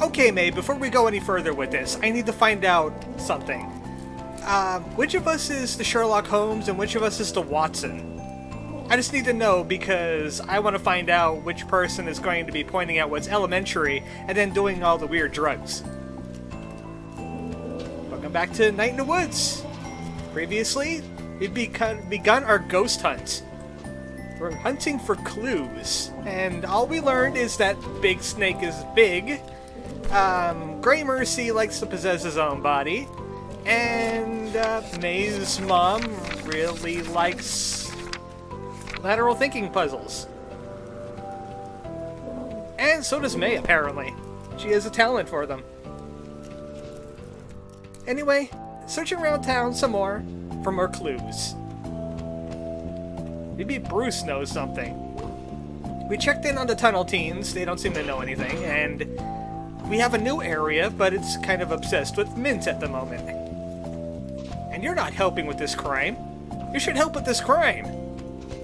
Okay, May, before we go any further with this, I need to find out something. Which of us is the Sherlock Holmes and which of us is the Watson? I just need to know because I want to find out which person is going to be pointing out what's elementary and then doing all the weird drugs. Welcome back to Night in the Woods. Previously, we've begun our ghost hunt. We're hunting for clues, and all we learned is that Big Snake is big, Grey Mercy likes to possess his own body, and May's mom really likes lateral thinking puzzles. And so does May, apparently. She has a talent for them. Anyway, searching around town some more for more clues. Maybe Bruce knows something. We checked in on the tunnel teens, they don't seem to know anything, and we have a new area, but it's kind of obsessed with mint at the moment. And you're not helping with this crime. You should help with this crime.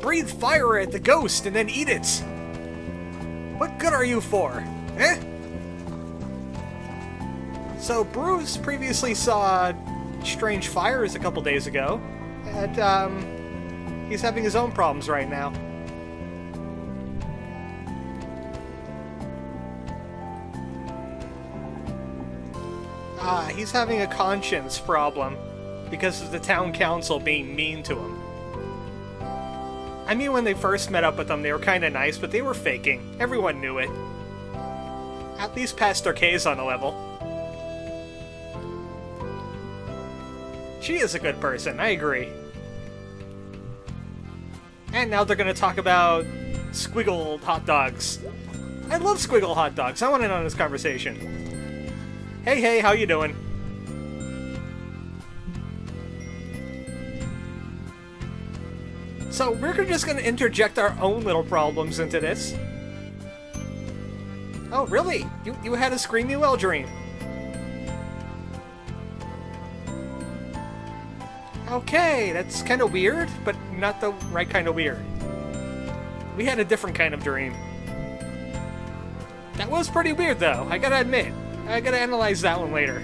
Breathe fire at the ghost and then eat it. What good are you for? Eh? So Bruce previously saw strange fires a couple days ago, and he's having his own problems right now. He's having a conscience problem because of the town council being mean to him. I mean, when they first met up with them, they were kind of nice, but they were faking. Everyone knew it. At least Pastor K's on the level. She is a good person, I agree. And now they're going to talk about squiggle hot dogs. I love squiggle hot dogs. I want in on this conversation. Hey, how you doing? So we're just going to interject our own little problems into this. Oh, really? You had a screamy well dream. Okay, that's kind of weird, but not the right kind of weird. We had a different kind of dream. That was pretty weird, though, I gotta admit. I gotta analyze that one later.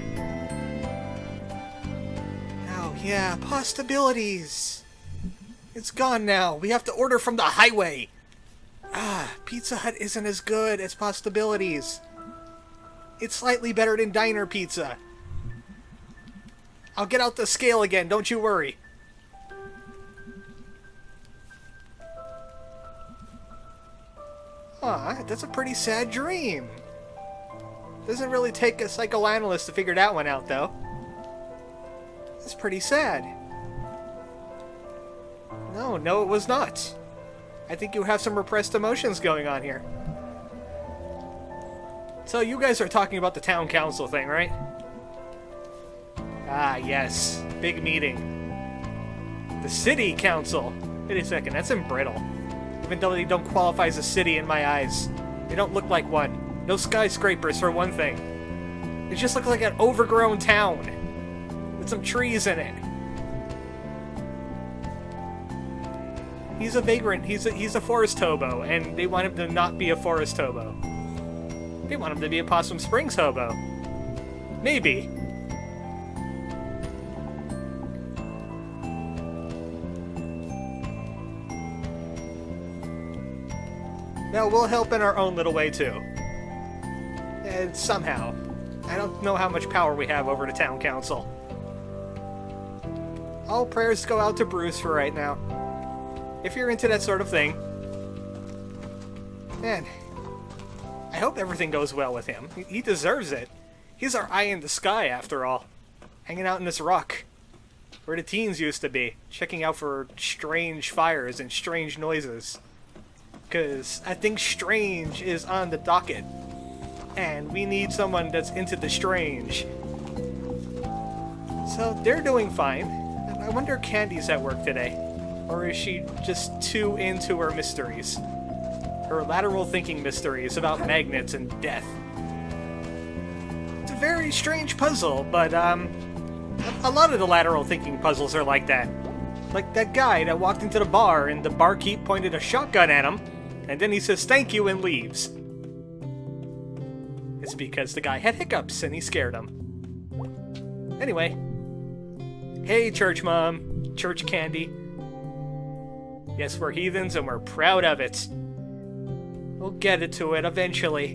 Oh, yeah, possibilities. It's gone now. We have to order from the highway. Pizza Hut isn't as good as possibilities. It's slightly better than diner pizza. I'll get out the scale again, don't you worry. That's a pretty sad dream. Doesn't really take a psychoanalyst to figure that one out, though. It's pretty sad. No, it was not. I think you have some repressed emotions going on here. So you guys are talking about the town council thing, right? Ah, yes. Big meeting. The city council. Wait a second, that's in Brittle. Even though they don't qualify as a city in my eyes. They don't look like one. No skyscrapers, for one thing. They just look like an overgrown town. With some trees in it. He's a vagrant. He's a forest hobo, and they want him to not be a forest hobo. They want him to be a Possum Springs hobo. Maybe. No, we'll help in our own little way, too. And somehow. I don't know how much power we have over the town council. All prayers go out to Bruce for right now. If you're into that sort of thing. Man, I hope everything goes well with him. He deserves it. He's our eye in the sky, after all. Hanging out in this rock. Where the teens used to be. Checking out for strange fires and strange noises. Because I think strange is on the docket. And we need someone that's into the strange. So they're doing fine. I wonder if Candy's at work today. Or is she just too into her mysteries? Her lateral thinking mysteries about magnets and death. It's a very strange puzzle, but a lot of the lateral thinking puzzles are like that. Like that guy that walked into the bar and the barkeep pointed a shotgun at him, and then he says thank you and leaves. It's because the guy had hiccups and he scared him. Anyway. Hey, church mom. Church candy. Yes, we're heathens and we're proud of it. We'll get it to it eventually.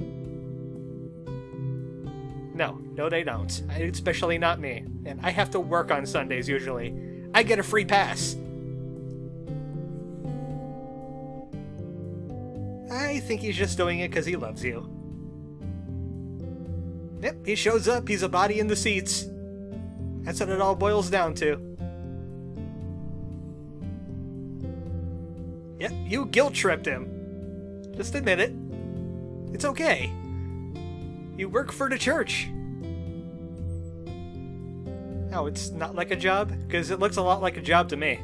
No, they don't. Especially not me. And I have to work on Sundays usually. I get a free pass. I think he's just doing it because he loves you. Yep, he shows up, he's a body in the seats. That's what it all boils down to. Yep, you guilt-tripped him. Just admit it. It's okay. You work for the church. No, it's not like a job? Because it looks a lot like a job to me.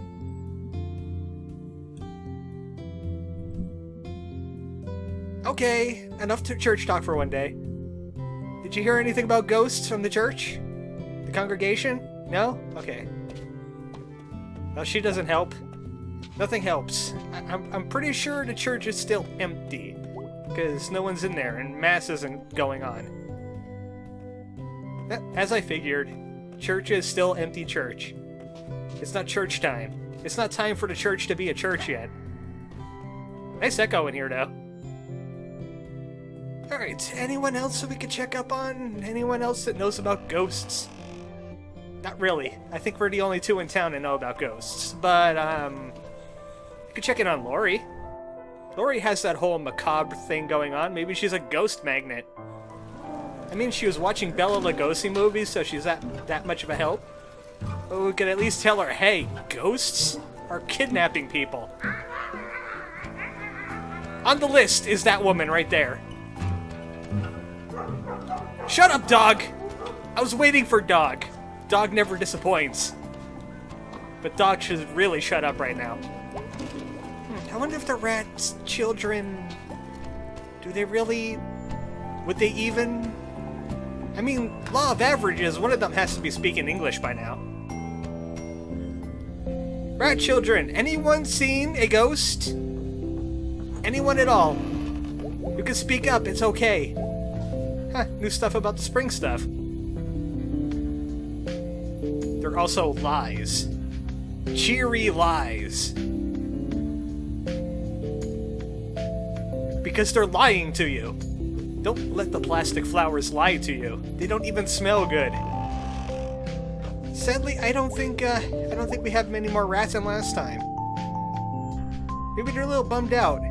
Okay, enough church talk for one day. Did you hear anything about ghosts from the church? The congregation? No? Okay. Well, she doesn't help. Nothing helps. I'm pretty sure the church is still empty. Because no one's in there and mass isn't going on. As I figured, church is still empty church. It's not church time. It's not time for the church to be a church yet. Nice echo in here, though. Alright, anyone else that we could check up on? Anyone else that knows about ghosts? Not really. I think we're the only two in town that know about ghosts. But, you could check in on Lori. Lori has that whole macabre thing going on. Maybe she's a ghost magnet. I mean, she was watching Bela Lugosi movies, so she's that much of a help. But we could at least tell her, hey, ghosts are kidnapping people. On the list is that woman right there. Shut up, dog! I was waiting for dog. Dog never disappoints. But dog should really shut up right now. I wonder if the rat's children... Do they really... Would they even... I mean, law of averages, one of them has to be speaking English by now. Rat children, anyone seen a ghost? Anyone at all? You can speak up, it's okay. Huh, new stuff about the spring stuff. They're also lies. Cheery lies. Because they're lying to you. Don't let the plastic flowers lie to you. They don't even smell good. Sadly, I don't think we have many more rats than last time. Maybe they're a little bummed out.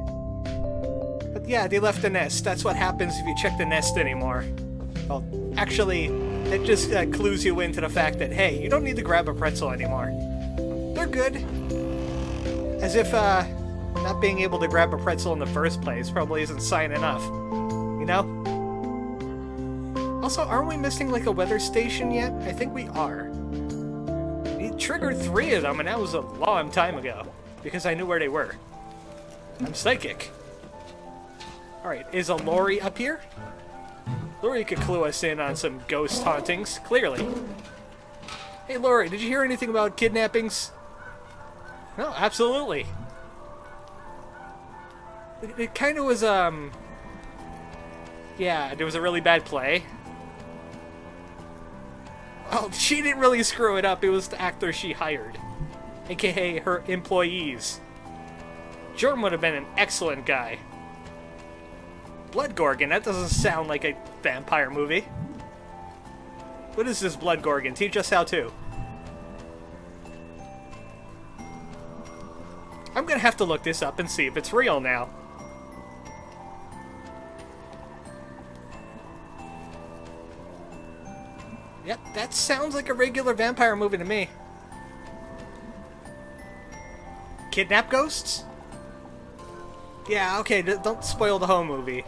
But yeah, they left the nest. That's what happens if you check the nest anymore. Well, actually, it just clues you into the fact that, hey, you don't need to grab a pretzel anymore. They're good. As if, not being able to grab a pretzel in the first place probably isn't sign enough. You know? Also, aren't we missing, like, a weather station yet? I think we are. We triggered 3 of them, and that was a long time ago. Because I knew where they were. I'm psychic. Alright, is a Lori up here? Lori could clue us in on some ghost hauntings, clearly. Hey Lori, did you hear anything about kidnappings? No, absolutely. It kind of was, yeah, there was a really bad play. Well, she didn't really screw it up, it was the actor she hired. AKA her employees. Jordan would have been an excellent guy. Bloodgorgon, that doesn't sound like a vampire movie. What is this Bloodgorgon? Teach us how to. I'm gonna have to look this up and see if it's real now. Yep, that sounds like a regular vampire movie to me. Kidnap Ghosts? Yeah, okay, don't spoil the whole movie.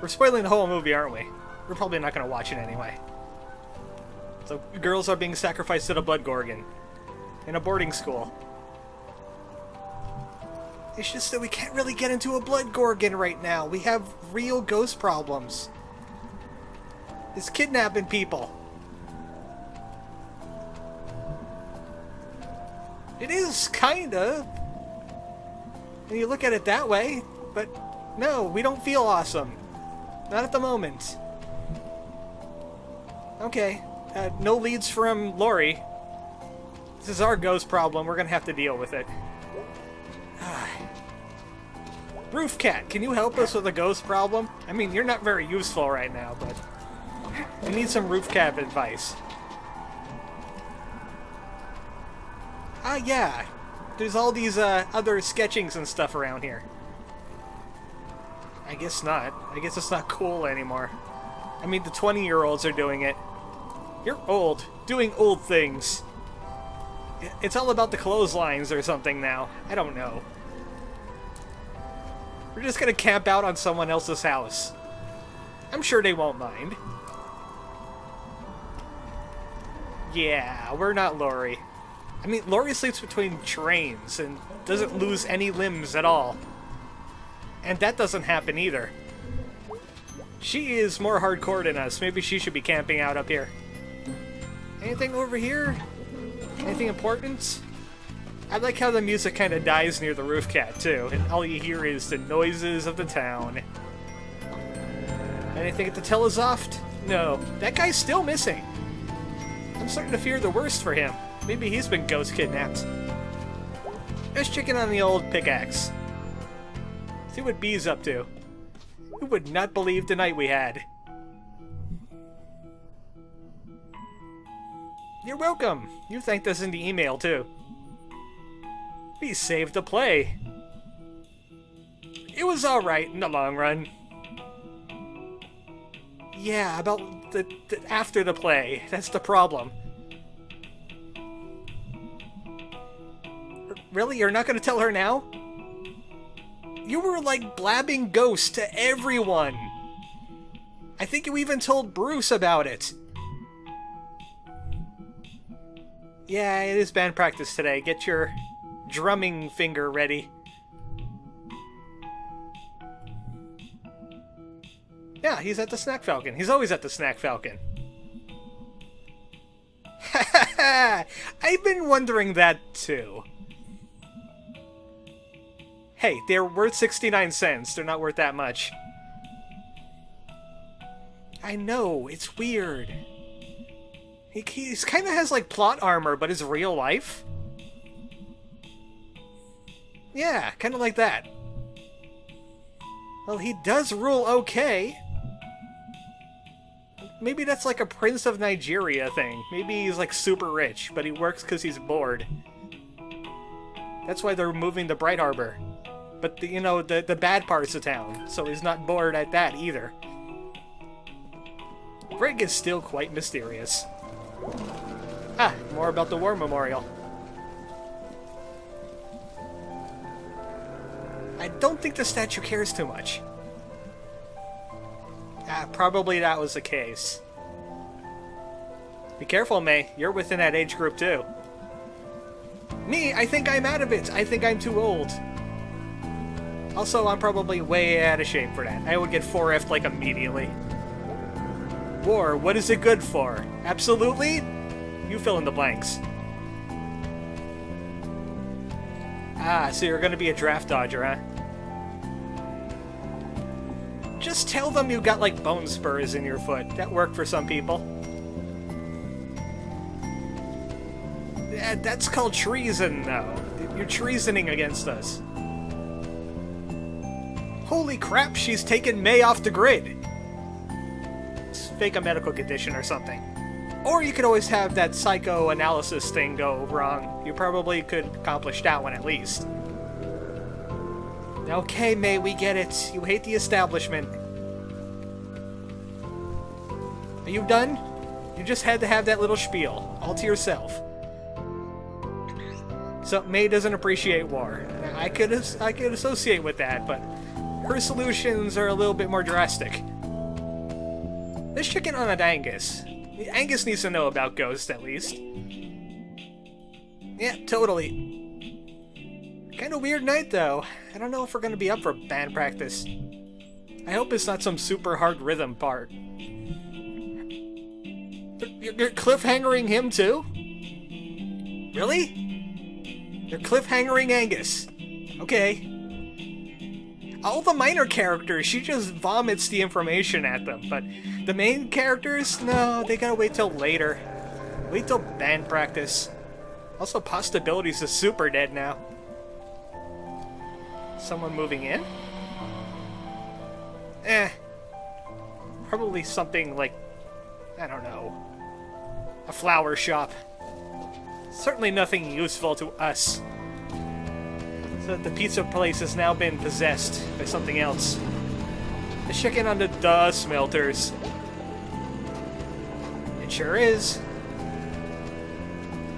We're spoiling the whole movie, aren't we? We're probably not going to watch it anyway. So, girls are being sacrificed to the Bloodgorgon. In a boarding school. It's just that we can't really get into a Bloodgorgon right now. We have real ghost problems. It's kidnapping people. It is, kinda. When you look at it that way. But, no, we don't feel awesome. Not at the moment. Okay. No leads from Lori. This is our ghost problem. We're gonna have to deal with it. Roof Cat, can you help us with a ghost problem? I mean, you're not very useful right now, but we need some Roof Cat advice. Yeah. There's all these other sketchings and stuff around here. I guess not. I guess it's not cool anymore. I mean, the 20-year-olds are doing it. You're old, doing old things. It's all about the clotheslines or something now. I don't know. We're just gonna camp out on someone else's house. I'm sure they won't mind. Yeah, we're not Lori. I mean, Lori sleeps between trains and doesn't lose any limbs at all. And that doesn't happen either. She is more hardcore than us. Maybe she should be camping out up here. Anything over here? Anything important? I like how the music kind of dies near the Roof Cat, too, and all you hear is the noises of the town. Anything at the telesoft? No. That guy's still missing. I'm starting to fear the worst for him. Maybe he's been ghost kidnapped. Let's check in on the old pickaxe. See what B's up to. Who would not believe the night we had? You're welcome. You thanked us in the email, too. We saved the play. It was alright in the long run. Yeah, about the after the play. That's the problem. Really? You're not going to tell her now? You were like blabbing ghost to everyone. I think you even told Bruce about it. Yeah, it is band practice today. Get your drumming finger ready. Yeah, he's at the Snack Falcon. He's always at the Snack Falcon. I've been wondering that too. Hey, they're worth 69 cents. They're not worth that much. I know, it's weird. He's kind of has like plot armor, but is real life. Yeah, kind of like that. Well, he does rule okay. Maybe that's like a Prince of Nigeria thing. Maybe he's like super rich, but he works because he's bored. That's why they're moving to Bright Harbor. But, you know, the bad parts of town, so he's not bored at that either. Greg is still quite mysterious. Ah, more about the War Memorial. I don't think the statue cares too much. Ah, probably that was the case. Be careful, May. You're within that age group, too. Me, I think I'm out of it. I think I'm too old. Also, I'm probably way out of shape for that. I would get 4F'd, like, immediately. War, what is it good for? Absolutely? You fill in the blanks. Ah, so you're gonna be a draft dodger, huh? Just tell them you got, like, bone spurs in your foot. That worked for some people. That's called treason, though. You're treasoning against us. Holy crap, she's taken May off the grid. It's fake a medical condition or something. Or you could always have that psychoanalysis thing go wrong. You probably could accomplish that one at least. Okay, May, we get it. You hate the establishment. Are you done? You just had to have that little spiel, all to yourself. So, May doesn't appreciate war. I could associate with that, but her solutions are a little bit more drastic. Let's check in on that Angus. Angus needs to know about ghosts, at least. Yeah, totally. Kinda weird night, though. I don't know if we're gonna be up for band practice. I hope it's not some super hard rhythm part. You're cliffhangering him, too? Really? You're cliffhangering Angus. Okay. all the minor characters, she just vomits the information at them. But the main characters, no, they gotta wait till later. Wait till band practice. Also, Possibilities is super dead now. Someone moving in? Probably something like, I don't know, a flower shop. Certainly nothing useful to us. So the pizza place has now been possessed by something else. Let's check in on the smelters. It sure is.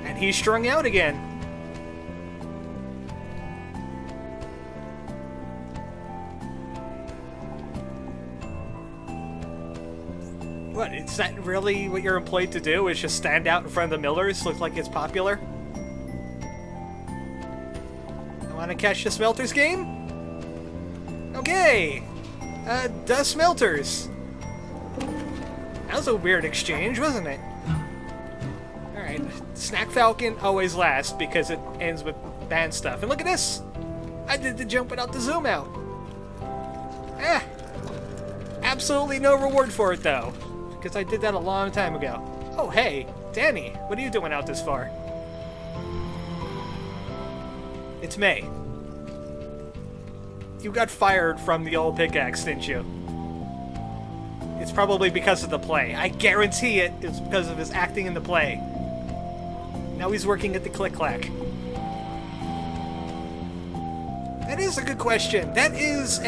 And he's strung out again. What, is that really what you're employed to do? Is just stand out in front of the millers, look like it's popular? Want to catch the smelters game? Okay! The smelters! That was a weird exchange, wasn't it? Alright, Snack Falcon always last because it ends with band stuff. And look at this! I did the jump without the zoom out. Absolutely no reward for it though, because I did that a long time ago. Oh hey, Danny, what are you doing out this far? It's May. You got fired from the old pickaxe, didn't you? It's probably because of the play. I guarantee it's because of his acting in the play. Now he's working at the Click Clack. That is a good question. That is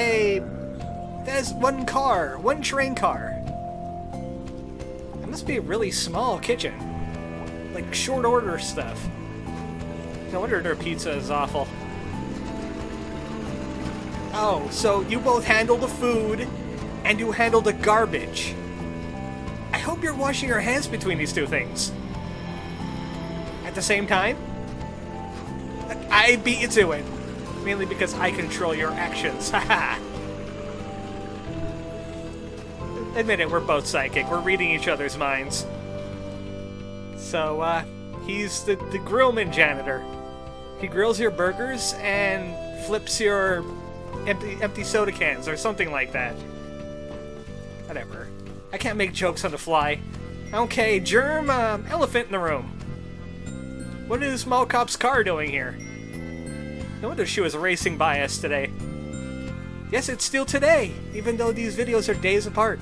one car, one train car. That must be a really small kitchen. Like short order stuff. No wonder their pizza is awful. Oh, so you both handle the food, and you handle the garbage. I hope you're washing your hands between these two things. At the same time? I beat you to it. Mainly because I control your actions. Haha. Admit it, we're both psychic. We're reading each other's minds. So, he's the grillman janitor. He grills your burgers and flips your empty soda cans or something like that. Whatever. I can't make jokes on the fly. Okay, Germ, elephant in the room. What is Mall Cop's car doing here? No wonder she was racing by us today. Yes, it's still today, even though these videos are days apart.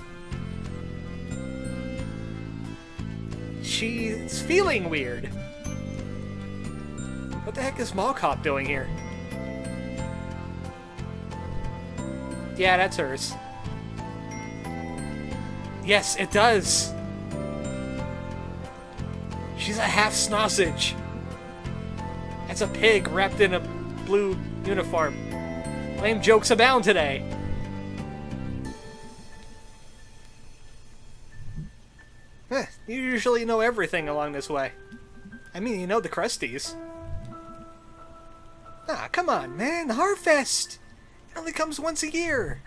She's feeling weird. What the heck is Mall Cop doing here? Yeah, that's hers. Yes, it does. She's a half sausage. That's a pig wrapped in a blue uniform. Lame jokes abound today. You usually know everything along this way. I mean, you know the Krusties. Ah, come on, man. Harfest! It only comes once a year.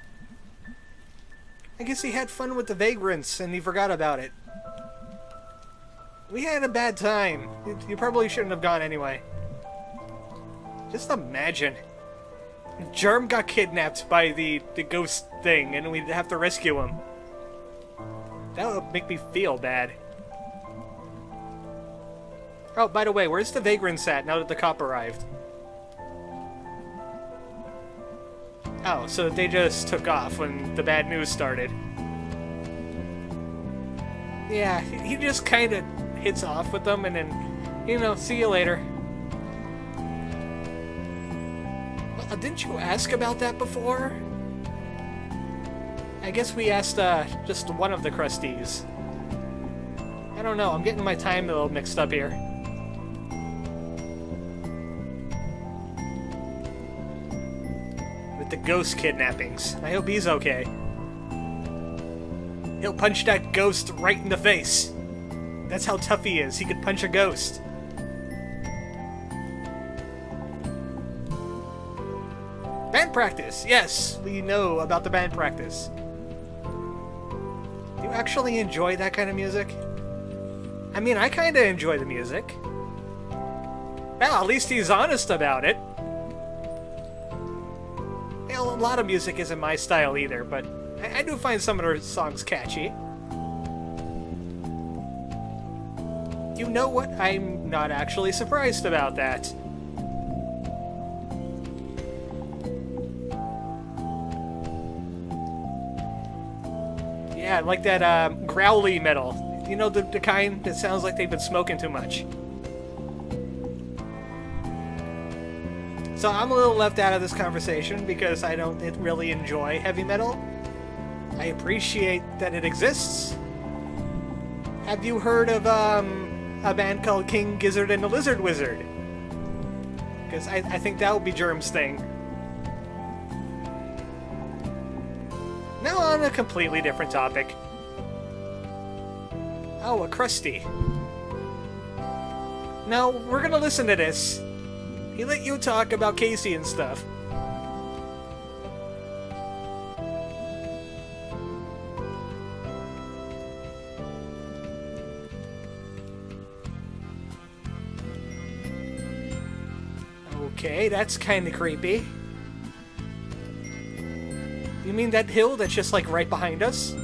I guess he had fun with the vagrants and he forgot about it. We had a bad time. You probably shouldn't have gone anyway. Just imagine. Germ got kidnapped by the ghost thing and we'd have to rescue him. That would make me feel bad. Oh, by the way, where's the vagrants at now that the cop arrived? Oh, so they just took off when the bad news started. Yeah, he just kind of hits off with them and then, you know, see you later. Well, didn't you ask about that before? I guess we asked just one of the Krusties. I don't know, I'm getting my time a little mixed up here. With the ghost kidnappings. I hope he's okay. He'll punch that ghost right in the face. That's how tough he is. He could punch a ghost. Band practice. Yes, we know about the band practice. Do you actually enjoy that kind of music? I mean, I kind of enjoy the music. Well, at least he's honest about it. Well, lot of music isn't my style either, but I do find some of their songs catchy. You know what? I'm not actually surprised about that. Yeah, I like that growly metal. You know, the kind that sounds like they've been smoking too much. So I'm a little left out of this conversation because I don't really enjoy heavy metal. I appreciate that it exists. Have you heard of a band called King Gizzard and the Lizard Wizard? Because I think that would be Germ's thing. Now on a completely different topic. Oh, a Krusty. Now, we're gonna listen to this. He let you talk about Casey and stuff. Okay, that's kinda creepy. You mean that hill that's just like right behind us?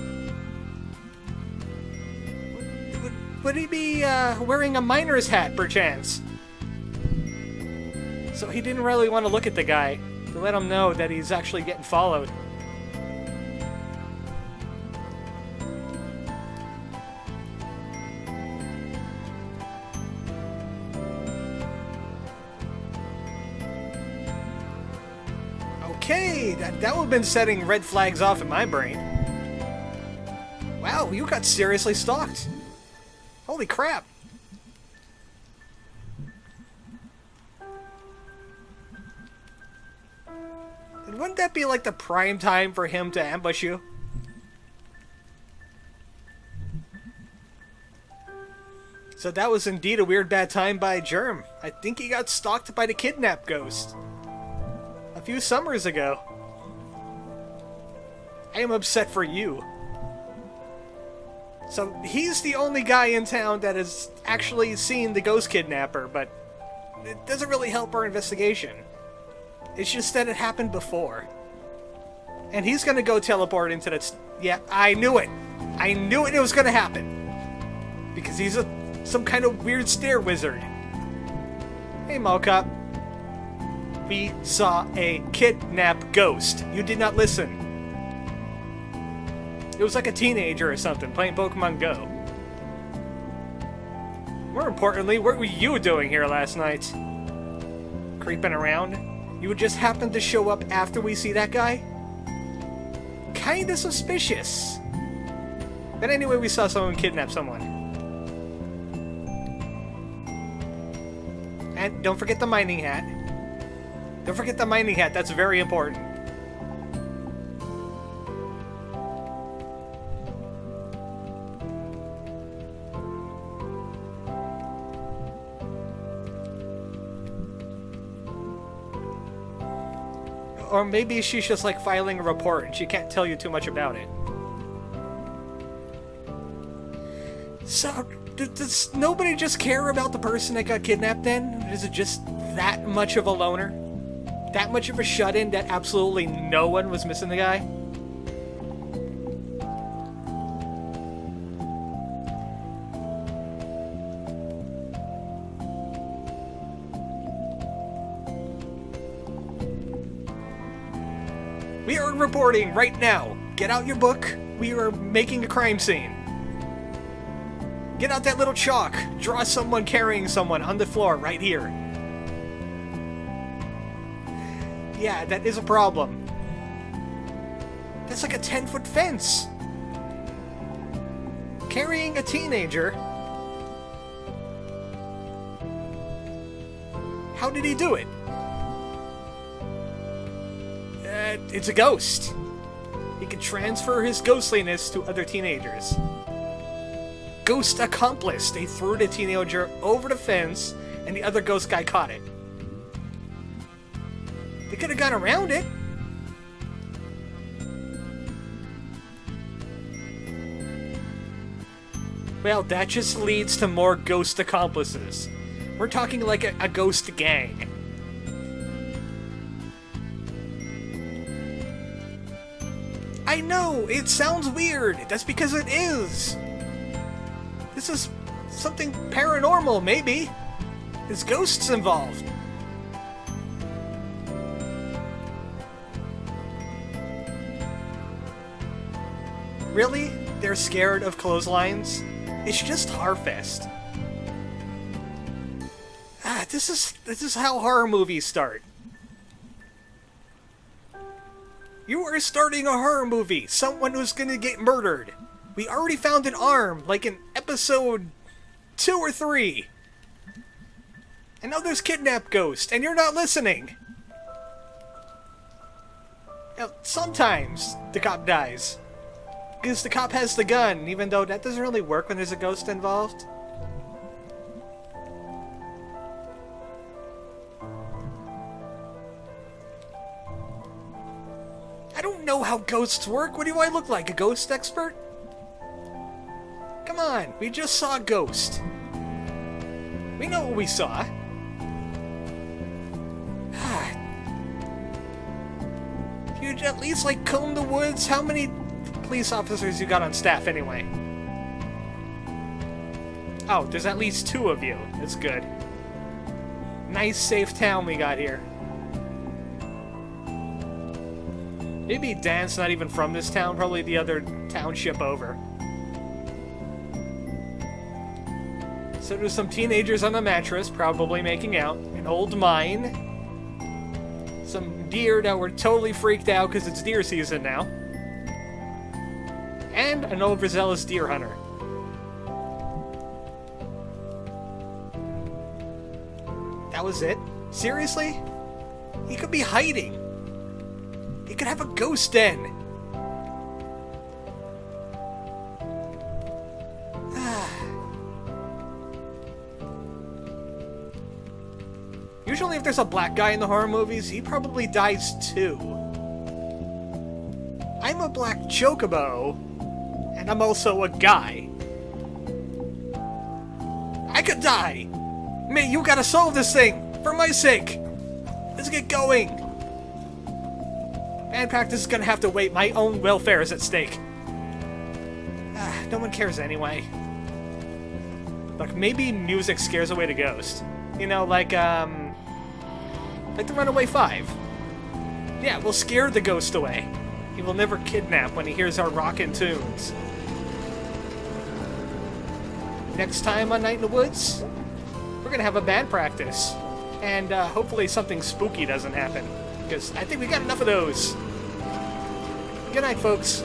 Would he be wearing a miner's hat, perchance? So he didn't really want to look at the guy to let him know that he's actually getting followed. Okay, that would have been setting red flags off in my brain. Wow, you got seriously stalked. Holy crap. And wouldn't that be like the prime time for him to ambush you? So that was indeed a weird bad time by Germ. I think he got stalked by the Kidnap Ghost a few summers ago. I am upset for you. So he's the only guy in town that has actually seen the ghost kidnapper, but it doesn't really help our investigation. It's just that it happened before. And he's gonna go teleport into that... Yeah, I knew it! I knew it was gonna happen! Because he's some kind of weird stair wizard. Hey, Mallcop. We saw a kidnap ghost. You did not listen. It was like a teenager or something playing Pokemon Go. More importantly, what were you doing here last night? Creeping around? You would just happen to show up after we see that guy? Kinda suspicious. But anyway, we saw someone kidnap someone. And don't forget the mining hat. Don't forget the mining hat, that's very important. Or maybe she's just like filing a report and she can't tell you too much about it. So, does nobody just care about the person that got kidnapped then? Is it just that much of a loner? That much of a shut-in that absolutely no one was missing the guy? We are reporting right now. Get out your book. We are making a crime scene. Get out that little chalk. Draw someone carrying someone on the floor right here. Yeah, that is a problem. That's like a 10-foot fence. Carrying a teenager. How did he do it? It's a ghost. He can transfer his ghostliness to other teenagers. Ghost accomplice. They threw the teenager over the fence, and the other ghost guy caught it. They could have gone around it. Well, that just leads to more ghost accomplices. We're talking like a ghost gang. I know, it sounds weird. That's because it is. This is something paranormal, maybe. There's ghosts involved. Really? They're scared of clotheslines? It's just Harfest. This is how horror movies start. You are starting a horror movie. Someone who's gonna get murdered. We already found an arm, like in episode 2 or 3. And now there's Kidnap Ghost, and you're not listening. Now, sometimes the cop dies. Because the cop has the gun, even though that doesn't really work when there's a ghost involved. I don't know how ghosts work. What do I look like, a ghost expert? Come on, we just saw a ghost. We know what we saw. If you'd at least, like, comb the woods, how many police officers you got on staff anyway? Oh, there's at least 2 of you. That's good. Nice, safe town we got here. Maybe Dan's not even from this town, probably the other township over. So there's some teenagers on a mattress, probably making out. An old mine. Some deer that were totally freaked out because it's deer season now. And an overzealous deer hunter. That was it? Seriously? He could be hiding. He could have a ghost den. Usually if there's a black guy in the horror movies, he probably dies too. I'm a black chocobo, and I'm also a guy. I could die! Man, you gotta solve this thing! For my sake! Let's get going! Band practice is gonna have to wait. My own welfare is at stake. No one cares anyway. Look, maybe music scares away the ghost. You know, like the Runaway 5. Yeah, we'll scare the ghost away. He will never kidnap when he hears our rockin' tunes. Next time on Night in the Woods, we're gonna have a band practice. And hopefully something spooky doesn't happen. Because I think we got enough of those. Good night, folks.